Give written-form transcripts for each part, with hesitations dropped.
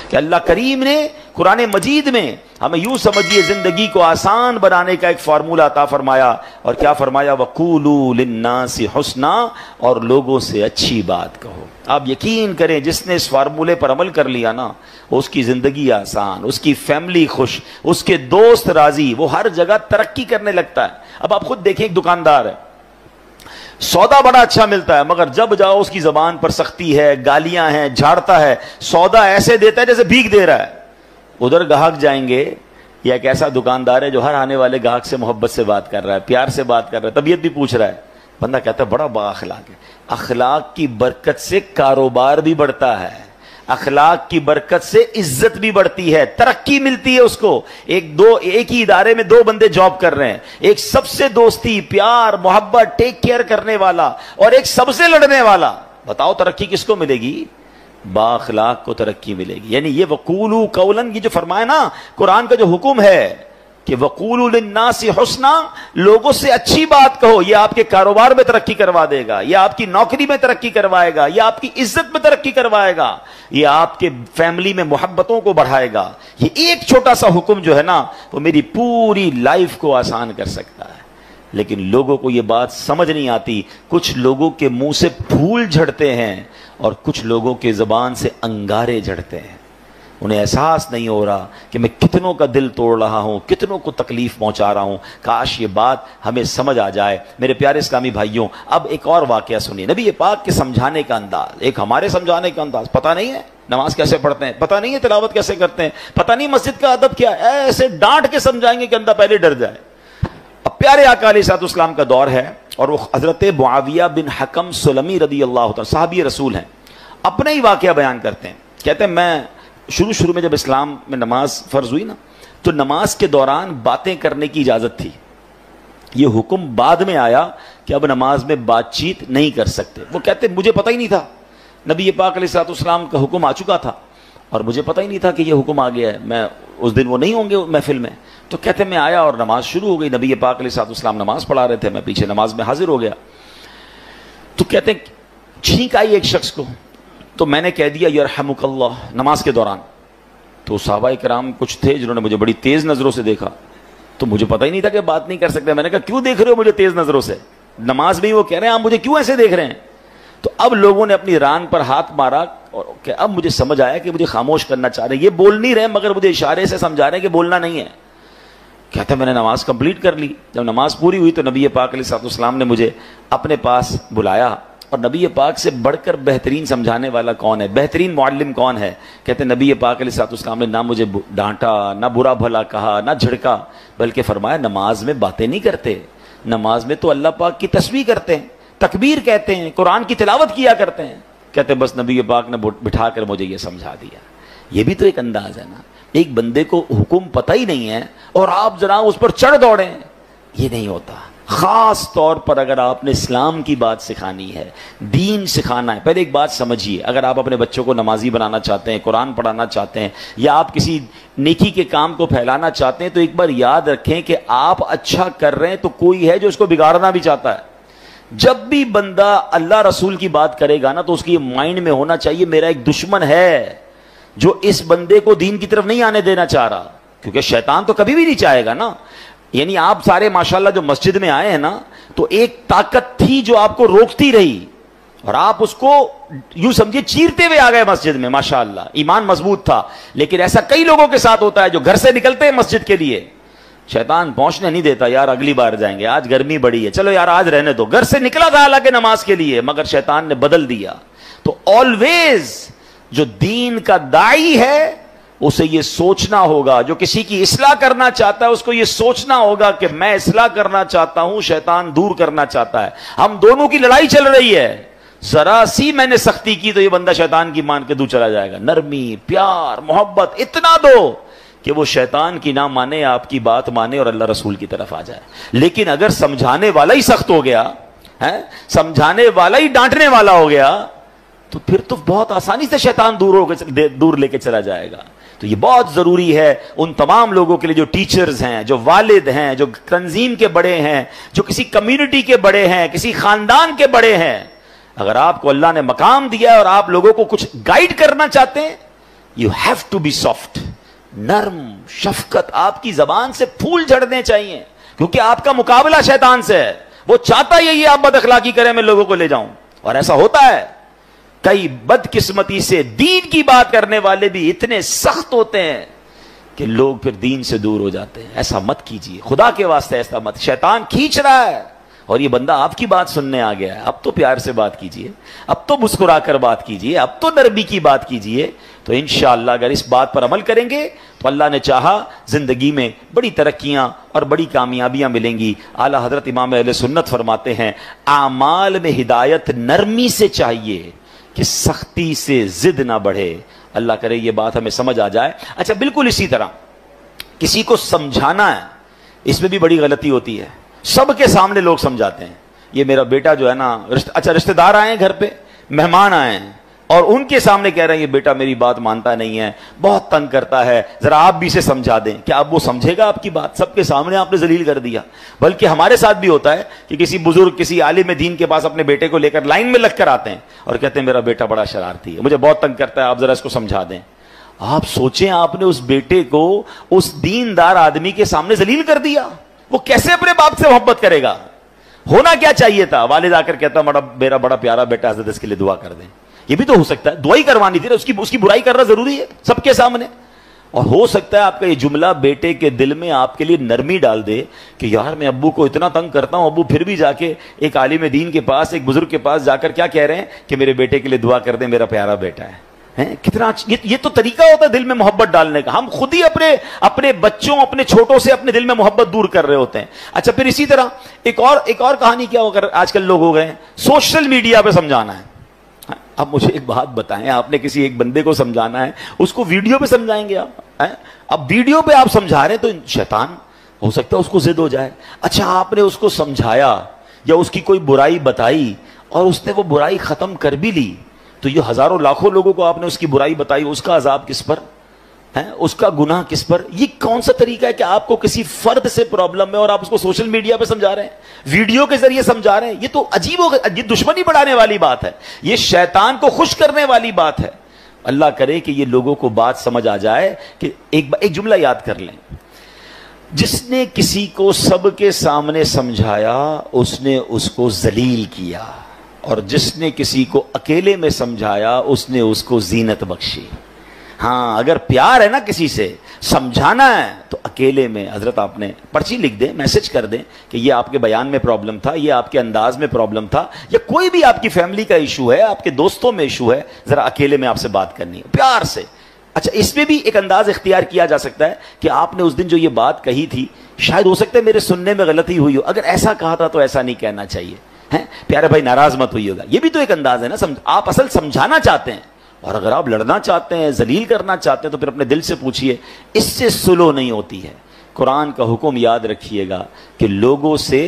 کہ اللہ کریم نے قرآن مجید میں ہمیں یوں سمجھیے زندگی کو آسان بنانے کا ایک فارمولہ عطا فرمایا. اور کیا فرمایا؟ وَقُولُوا لِلنَّاسِ حُسْنًا، اور لوگوں سے اچھی بات کہو. آپ یقین کریں جس نے اس فارمولے پر عمل کر لیا نا، اس کی زندگی آسان، اس کی فیملی خوش، اس کے دوست راضی، وہ ہر جگہ ترقی کرنے لگتا ہے. اب آپ خود دیکھیں، ایک دکاندار ہے، سودا بڑا اچھا ملتا ہے، مگر جب جاؤ اس کی زبان پر سختی ہے، گالیاں ہیں، جھاڑتا ہے، سودا ایسے دیتا ہے جیسے بھیک دے رہا ہے. ادھر گاہک جائیں گے، یا ایک ایسا دکاندار ہے جو ہر آنے والے گاہک سے محبت سے بات کر رہا ہے، پیار سے بات کر رہا ہے، طبیعت بھی پوچھ رہا ہے. بندہ کہتا ہے بڑا با اخلاق ہے. اخلاق کی برکت سے کاروبار بھی بڑھتا ہے، اخلاق کی برکت سے عزت بھی بڑھتی ہے، ترقی ملتی ہے اس کو. ایک ہی ادارے میں دو بندے جاب کر رہے ہیں، ایک سب سے دوستی، پیار، محبت، ٹیک کیئر کرنے والا، اور ایک سب سے لڑنے والا. بتاؤ ترقی کس کو ملے گی؟ با اخلاق کو ترقی ملے گی. یعنی یہ وقولوا قولا، یہ جو فرمایا نا قرآن کا جو حکم ہے کہ وقولوا للناس حسنا، لوگوں سے اچھی بات کہو، یہ آپ کے کاروبار میں ترقی کروا دے گا، یہ آپ کی نوکری میں ترقی کروائے گا، یہ آپ کی عزت میں ترقی کروائے گا، یہ آپ کے فیملی میں محبتوں کو بڑھائے گا. یہ ایک چھوٹا سا حکم جو ہے نا، وہ میری پوری لائف کو آسان کر سکتا ہے. لیکن لوگوں کو یہ بات سمجھ نہیں آتی. کچھ لوگوں کے منہ سے پھول جھڑتے ہیں اور کچھ لوگوں کے زبان سے انگارے جھڑتے ہیں. انہیں احساس نہیں ہو رہا کہ میں کتنوں کا دل توڑ رہا ہوں، کتنوں کو تکلیف پہنچا رہا ہوں. کاش یہ بات ہمیں سمجھ آ جائے. میرے پیارے اسلامی بھائیوں، اب ایک اور واقعہ سنیے. نبی پاک کے سمجھانے کا انداز، ایک ہمارے سمجھانے کا انداز. پتہ نہیں ہے نماز کیسے پڑھتے ہیں، پتہ نہیں ہے تلاوت کیسے کرتے ہیں، پتہ نہیں مسجد کا ادب کیا ہے. ایسے ڈانٹ کے سمجھائیں گے کہ بندہ پہلے ڈر جائے. اب پیارے آقا علیہ الصلوۃ والسلام کا دور ہے، اور وہ حضرت معاویہ بن حکم سلمی رضی اللہ عنہ، صحابی رسول ہیں، اپنے ہی واقعہ بیان کرتے ہیں. کہتے ہیں میں شروع میں جب اسلام میں نماز فرض ہوئی نا، تو نماز کے دوران باتیں کرنے کی اجازت تھی. یہ حکم بعد میں آیا کہ اب نماز میں بات چیت نہیں کر سکتے. وہ کہتے مجھے پتہ ہی نہیں تھا، نبی پاک علیہ الصلوۃ والسلام کا حکم آ چکا تھا اور مجھے پتہ ہی نہیں تھا کہ یہ حکم آ گیا ہے. میں اس دن وہ نہیں ہوں گے محفل میں. تو کہتے میں آیا اور نماز شروع ہو گئی. نبی پاک علیہ الصلوۃ والسلام نماز پڑھا رہے تھے، میں پیچھے نماز میں حاضر ہو گیا. تو کہتے ہیں چھینک آئی ایک شخص کو، تو میں نے کہہ دیا یرحمک اللہ نماز کے دوران. تو صحابہ کرام کچھ تھے جنہوں نے مجھے بڑی تیز نظروں سے دیکھا، تو مجھے پتہ ہی نہیں تھا کہ بات نہیں کر سکتے. میں نے کہا کیوں دیکھ رہے ہو مجھے تیز نظروں سے؟ نماز میں ہی وہ کہہ رہے ہیں آپ مجھے کیوں ایسے دیکھ رہے ہیں؟ تو اب لوگوں نے اپنی ران پر ہاتھ مارا کہ اب مجھے سمجھ آیا کہ مجھے خاموش کرنا چاہ رہے ہیں. یہ بول نہیں رہے مگر مجھے اشارے سے سمجھا رہے ہیں کہ بولنا نہیں ہے. کہتا میں نے نماز کمپلیٹ کر لی. جب نماز پوری ہوئی تو نبی پاک علیہ الصلوۃ والسلام نے مجھے اپنے پاس بلایا. اور نبی پاک سے بڑھ کر بہترین سمجھانے والا کون ہے، بہترین معلم کون ہے؟ کہتے ہیں نبی پاک علیہ الصلوۃ والسلام نے نہ مجھے ڈانٹا، نہ برا بھلا کہا، نہ جھڑکا، بلکہ فرمایا نماز میں باتیں نہیں کرتے، نماز میں تو اللہ پاک کی تسبیح کرتے ہیں، تکبیر کہتے ہیں، قرآن کی تلاوت کیا کرتے ہیں. کہتے ہیں بس نبی پاک نے بٹھا کر مجھے یہ سمجھا دیا. یہ بھی تو ایک انداز ہے نا. ایک بندے کو حکم پتہ ہی نہیں ہے اور آپ ذرا اس پر چڑھ دوڑیں، یہ نہیں ہوتا. خاص طور پر اگر آپ نے اسلام کی بات سکھانی ہے، دین سکھانا ہے. پہلے ایک بات سمجھیے، اگر آپ اپنے بچوں کو نمازی بنانا چاہتے ہیں، قرآن پڑھانا چاہتے ہیں، یا آپ کسی نیکی کے کام کو پھیلانا چاہتے ہیں، تو ایک بار یاد رکھیں کہ آپ اچھا کر رہے ہیں تو کوئی ہے جو اس کو بگاڑنا بھی چاہتا ہے. جب بھی بندہ اللہ رسول کی بات کرے گا نا، تو اس کی مائنڈ میں ہونا چاہیے میرا ایک دشمن ہے جو اس بندے کو دین کی طرف نہیں آنے دینا چاہ رہا. کیونکہ شیطان تو کبھی بھی نہیں چاہے گا نا. یعنی آپ سارے ماشاءاللہ جو مسجد میں آئے ہیں نا، تو ایک طاقت تھی جو آپ کو روکتی رہی اور آپ اس کو یوں سمجھے چیرتے ہوئے آ گئے مسجد میں. ماشاءاللہ ایمان مضبوط تھا. لیکن ایسا کئی لوگوں کے ساتھ ہوتا ہے جو گھر سے نکلتے ہیں مسجد کے لیے، شیطان پہنچنے نہیں دیتا، یار اگلی بار جائیں گے، آج گرمی بڑی ہے، چلو یار آج رہنے دو. گھر سے نکلا تھا حالانکہ نماز کے لیے، مگر شیطان نے بدل دیا. تو آلویز جو دین کا داعی ہے اسے یہ سوچنا ہوگا، جو کسی کی اصلاح کرنا چاہتا ہے اس کو یہ سوچنا ہوگا کہ میں اصلاح کرنا چاہتا ہوں، شیطان دور کرنا چاہتا ہے. ہم دونوں کی لڑائی چل رہی ہے. ذرا سی میں نے سختی کی تو یہ بندہ شیطان کی مان کے دور چلا جائے گا. نرمی، پیار، محبت اتنا دو کہ وہ شیطان کی نہ مانے، آپ کی بات مانے اور اللہ رسول کی طرف آ جائے. لیکن اگر سمجھانے والا ہی سخت ہو گیا ہے، سمجھانے والا ہی ڈانٹنے والا ہو گیا، تو پھر تو بہت آسانی سے شیطان دور لے کے چلا جائے گا. تو یہ بہت ضروری ہے ان تمام لوگوں کے لیے جو ٹیچرز ہیں، جو والد ہیں، جو تنظیم کے بڑے ہیں، جو کسی کمیونٹی کے بڑے ہیں، کسی خاندان کے بڑے ہیں. اگر آپ کو اللہ نے مقام دیا ہے اور آپ لوگوں کو کچھ گائیڈ کرنا چاہتے ہیں، you have to be soft. نرم شفقت آپ کی زبان سے پھول جھڑنے چاہیے, کیونکہ آپ کا مقابلہ شیطان سے ہے. وہ چاہتا یہی آپ بد اخلاقی کریں, میں لوگوں کو لے جاؤں, اور ایسا ہوتا ہے. کئی بدقسمتی سے دین کی بات کرنے والے بھی اتنے سخت ہوتے ہیں کہ لوگ پھر دین سے دور ہو جاتے ہیں. ایسا مت کیجیے, خدا کے واسطے ایسا مت. شیطان کھینچ رہا ہے اور یہ بندہ آپ کی بات سننے آ گیا ہے. اب تو پیار سے بات کیجیے, اب تو مسکرا کر بات کیجیے, اب تو نرمی کی بات کیجیے. تو انشاءاللہ اگر اس بات پر عمل کریں گے تو اللہ نے چاہا زندگی میں بڑی ترقیاں اور بڑی کامیابیاں ملیں گی. اعلیٰ حضرت امام اہل سنت فرماتے ہیں اعمال میں ہدایت نرمی سے چاہیے کہ سختی سے ضد نہ بڑھے. اللہ کرے یہ بات ہمیں سمجھ آ جائے. اچھا بالکل اسی طرح کسی کو سمجھانا ہے, اس میں بھی بڑی غلطی ہوتی ہے. سب کے سامنے لوگ سمجھاتے ہیں, یہ میرا بیٹا جو ہے نا, اچھا رشتہ دار آئے ہیں گھر پہ, مہمان آئے ہیں, اور ان کے سامنے کہہ رہے ہیں یہ بیٹا میری بات مانتا نہیں ہے, بہت تنگ کرتا ہے, ذرا آپ بھی اسے سمجھا دیں. کیا اب وہ سمجھے گا آپ کی بات؟ سب کے سامنے آپ نے ذلیل کر دیا. بلکہ ہمارے ساتھ بھی ہوتا ہے کہ کسی بزرگ, کسی عالم دین کے پاس اپنے بیٹے کو لے کر لائن میں لگ کر آتے ہیں اور کہتے ہیں میرا بیٹا بڑا شرارتی ہے, مجھے بہت تنگ کرتا ہے, آپ ذرا اس کو سمجھا دیں. آپ سوچیں آپ نے اس بیٹے کو اس دیندار آدمی کے سامنے ذلیل کر دیا, وہ کیسے اپنے باپ سے محبت کرے گا؟ ہونا کیا چاہیے تھا, والد آ کر کہتا میرا بڑا پیارا بیٹا, حضرت اس کے لیے دعا کر دیں. یہ بھی تو ہو سکتا ہے, دعائی کروانی تھی, اس کی برائی کرنا ضروری ہے سب کے سامنے. اور ہو سکتا ہے آپ کا یہ جملہ بیٹے کے دل میں آپ کے لیے نرمی ڈال دے کہ یار میں ابو کو اتنا تنگ کرتا ہوں, ابو پھر بھی جا کے ایک عالم دین کے پاس, ایک بزرگ کے پاس جا کر کیا کہہ رہے ہیں کہ میرے بیٹے کے لیے دعا کر دیں, میرا پیارا بیٹا ہے. کتنا یہ تو طریقہ ہوتا ہے دل میں محبت ڈالنے کا. ہم خود ہی اپنے بچوں, اپنے چھوٹوں سے اپنے دل میں محبت دور کر رہے ہوتے ہیں. اچھا پھر اسی طرح ایک اور کہانی کیا ہو کر آج کل لوگ ہو گئے ہیں, سوشل میڈیا پہ سمجھانا ہے. اب مجھے ایک بات بتائیں, آپ نے کسی ایک بندے کو سمجھانا ہے, اس کو ویڈیو پہ سمجھائیں گے آپ؟ اب ویڈیو پہ آپ سمجھا رہے ہیں تو شیطان ہو سکتا ہے اس کو ضد ہو جائے. اچھا آپ نے اس کو سمجھایا یا اس کی کوئی برائی بتائی اور اس نے وہ برائی ختم کر بھی لی, تو یہ ہزاروں لاکھوں لوگوں کو آپ نے اس کی برائی بتائی, اس کا عذاب کس پر ہے, اس کا گناہ کس پر؟ یہ کون سا طریقہ ہے کہ آپ کو کسی فرد سے پرابلم ہے اور آپ اس کو سوشل میڈیا پہ سمجھا رہے ہیں, ویڈیو کے ذریعے سمجھا رہے ہیں؟ یہ تو عجیب ہو گیا, یہ دشمنی بڑھانے والی بات ہے, یہ شیطان کو خوش کرنے والی بات ہے. اللہ کرے کہ یہ لوگوں کو بات سمجھ آ جائے کہ ایک جملہ یاد کر لیں, جس نے کسی کو سب کے سامنے سمجھایا اس نے اس کو ذلیل کیا, اور جس نے کسی کو اکیلے میں سمجھایا اس نے اس کو زینت بخشی. ہاں اگر پیار ہے نا کسی سے, سمجھانا ہے تو اکیلے میں, حضرت آپ نے پرچی لکھ دیں, میسج کر دیں کہ یہ آپ کے بیان میں پرابلم تھا, یہ آپ کے انداز میں پرابلم تھا, یا کوئی بھی آپ کی فیملی کا ایشو ہے, آپ کے دوستوں میں ایشو ہے, ذرا اکیلے میں آپ سے بات کرنی ہے پیار سے. اچھا اس میں بھی ایک انداز اختیار کیا جا سکتا ہے کہ آپ نے اس دن جو یہ بات کہی تھی شاید ہو سکتا ہے میرے سننے میں غلطی ہوئی ہو, اگر ایسا کہا تھا تو ایسا نہیں کہنا چاہیے, پیارے بھائی ناراض مت ہوئیے گا. یہ بھی تو ایک انداز ہے نا, آپ اصل سمجھانا چاہتے ہیں, اور اگر آپ لڑنا چاہتے ہیں, ذلیل کرنا چاہتے ہیں, تو پھر اپنے دل سے پوچھئے, اس سے سلو نہیں ہوتی ہے. قرآن کا حکم یاد رکھیے گا کہ لوگوں سے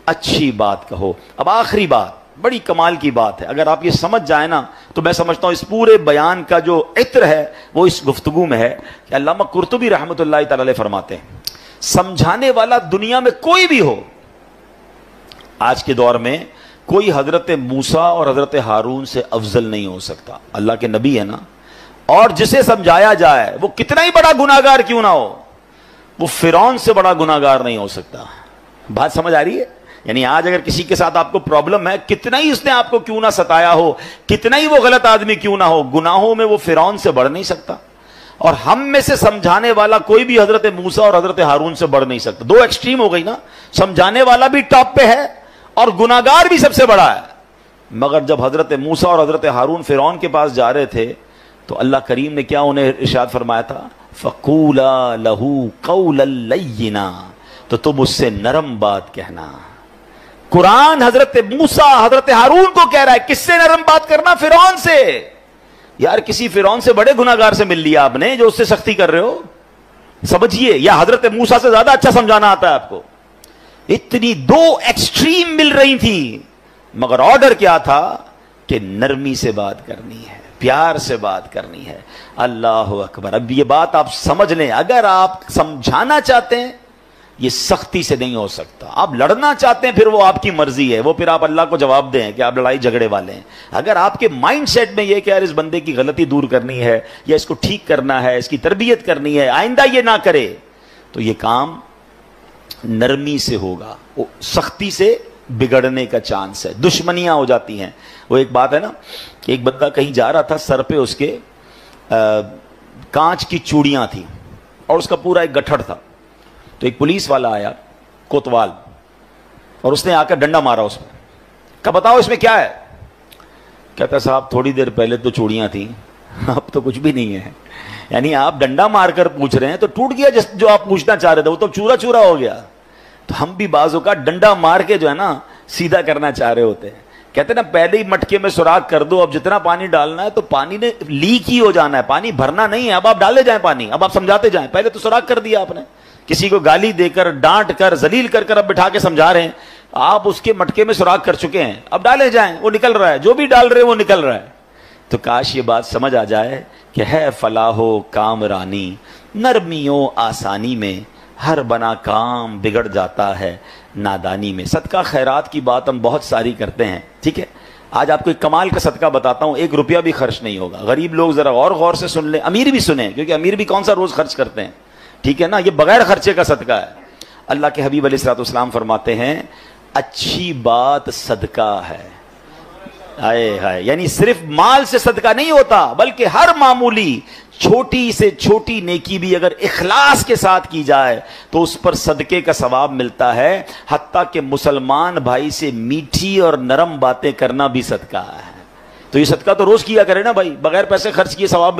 اچھی بات کہو. اب آخری بات بڑی کمال کی بات ہے, اگر آپ یہ سمجھ جائیں نا تو میں سمجھتا ہوں اس پورے بیان کا جو عطر ہے وہ اس گفتگو میں ہے. کہ علامہ قرطبی رحمۃ اللہ تعالی علیہ فرماتے ہیں, سمجھانے والا دنیا میں کوئی بھی ہو, آج کے دور میں کوئی حضرت موسیٰ اور حضرت ہارون سے افضل نہیں ہو سکتا. اللہ کے نبی ہے نا, اور جسے سمجھایا جائے وہ کتنا ہی بڑا گناہگار کیوں نہ ہو, وہ فرعون سے بڑا گناہگار نہیں ہو سکتا. بات سمجھ آ رہی ہے؟ یعنی آج اگر کسی کے ساتھ آپ کو پرابلم ہے, کتنا ہی اس نے آپ کو کیوں نہ ستایا ہو, کتنا ہی وہ غلط آدمی کیوں نہ ہو, گناہوں میں وہ فرعون سے بڑھ نہیں سکتا. اور ہم میں سے سمجھانے والا کوئی بھی حضرت موسیٰ اور حضرت ہارون سے بڑھ نہیں سکتا. دو ایکسٹریم ہو گئی نا, سمجھانے والا بھی ٹاپ پہ ہے اور گناہگار بھی سب سے بڑا ہے. مگر جب حضرت موسیٰ اور حضرت ہارون فرعون کے پاس جا رہے تھے تو اللہ کریم نے کیا انہیں ارشاد فرمایا تھا, فَقُولَا لَهُ قَوْلًا لَيِّنًا, تو تم اس سے نرم بات کہنا. قرآن حضرت موسیٰ حضرت ہارون کو کہہ رہا ہے, کس سے نرم بات کرنا؟ فرعون سے. یار کسی فرعون سے بڑے گناہگار سے مل لیا آپ نے جو اس سے سختی کر رہے ہو, سمجھیے. یا حضرت موسیٰ سے زیادہ اچھا سمجھانا آتا ہے آپ کو. اتنی دو ایکسٹریم مل رہی تھی, مگر آرڈر کیا تھا کہ نرمی سے بات کرنی ہے, پیار سے بات کرنی ہے. اللہ اکبر. اب یہ بات آپ سمجھ لیں, اگر آپ سمجھانا چاہتے ہیں یہ سختی سے نہیں ہو سکتا. آپ لڑنا چاہتے ہیں پھر وہ آپ کی مرضی ہے, وہ پھر آپ اللہ کو جواب دیں کہ آپ لڑائی جھگڑے والے ہیں. اگر آپ کے مائنڈ سیٹ میں یہ کہ یار اس بندے کی غلطی دور کرنی ہے یا اس کو ٹھیک کرنا ہے, اس کی تربیت کرنی ہے, آئندہ یہ نہ کرے, تو یہ کام نرمی سے ہوگا. سختی سے بگڑنے کا چانس ہے, دشمنیاں ہو جاتی ہیں. وہ ایک بات ہے نا کہ ایک بندہ کہیں جا رہا تھا, سر پہ اس کے کانچ کی چوڑیاں تھیں اور اس کا پورا ایک گٹھڑ تھا. تو ایک پولیس والا آیا کوتوال, اور اس نے آ کر ڈنڈا مارا اس میں. کہ بتاؤ اس میں کیا ہے؟ کہتا صاحب تھوڑی دیر پہلے تو چوڑیاں تھیں, اب تو کچھ بھی نہیں ہے. یعنی آپ ڈنڈا مار کر پوچھ رہے ہیں تو ٹوٹ گیا جو آپ پوچھنا چاہ رہے تھے, وہ تو چورا چورا ہو گیا. تو ہم بھی بعضوں کا ڈنڈا مار کے جو ہے نا سیدھا کرنا چاہ رہے ہوتے ہیں. کہتے ہیں نا پہلے ہی مٹکے میں سوراخ کر دو, اب جتنا پانی ڈالنا ہے تو پانی نے لیک ہی ہو جانا ہے, پانی بھرنا نہیں ہے. اب آپ ڈالے جائیں پانی, اب آپ سمجھاتے جائیں. پہلے تو سوراخ کر دیا آپ نے, کسی کو گالی دے کر, ڈانٹ کر, ذلیل کر کر اب بٹھا کے سمجھا رہے ہیں. آپ اس کے مٹکے میں سوراخ کر چکے ہیں, اب ڈالے جائیں, وہ نکل رہا ہے, جو بھی ڈال رہے ہیں وہ نکل رہا ہے. تو کاش یہ بات سمجھ آ جائے کہ ہے فلاح و کامرانی, نرمیوں آسانی میں, ہر بنا کام بگڑ جاتا ہے نادانی میں. صدقہ خیرات کی بات ہم بہت ساری کرتے ہیں, ٹھیک ہے. آج آپ کو ایک کمال کا صدقہ بتاتا ہوں, 1 روپیہ بھی خرچ نہیں ہوگا. غریب لوگ ذرا اور غور سے سن لیں, امیر بھی سنیں, کیونکہ امیر بھی کون سا روز خرچ کرتے ہیں, ٹھیک ہے نا. یہ بغیر خرچے کا صدقہ ہے. اللہ کے حبیب علیہ الصلوۃ والسلام فرماتے ہیں اچھی بات صدقہ ہے. ہائے ہائے, یعنی صرف مال سے صدقہ نہیں ہوتا, بلکہ ہر معمولی چھوٹی سے چھوٹی نیکی بھی اگر اخلاص کے ساتھ کی جائے تو اس پر صدقے کا ثواب ملتا ہے. حتیٰ کہ مسلمان بھائی سے میٹھی اور نرم باتیں کرنا بھی صدقہ ہے. تو یہ صدقہ تو روز کیا کرے نا بھائی, بغیر پیسے خرچ کیے ثواب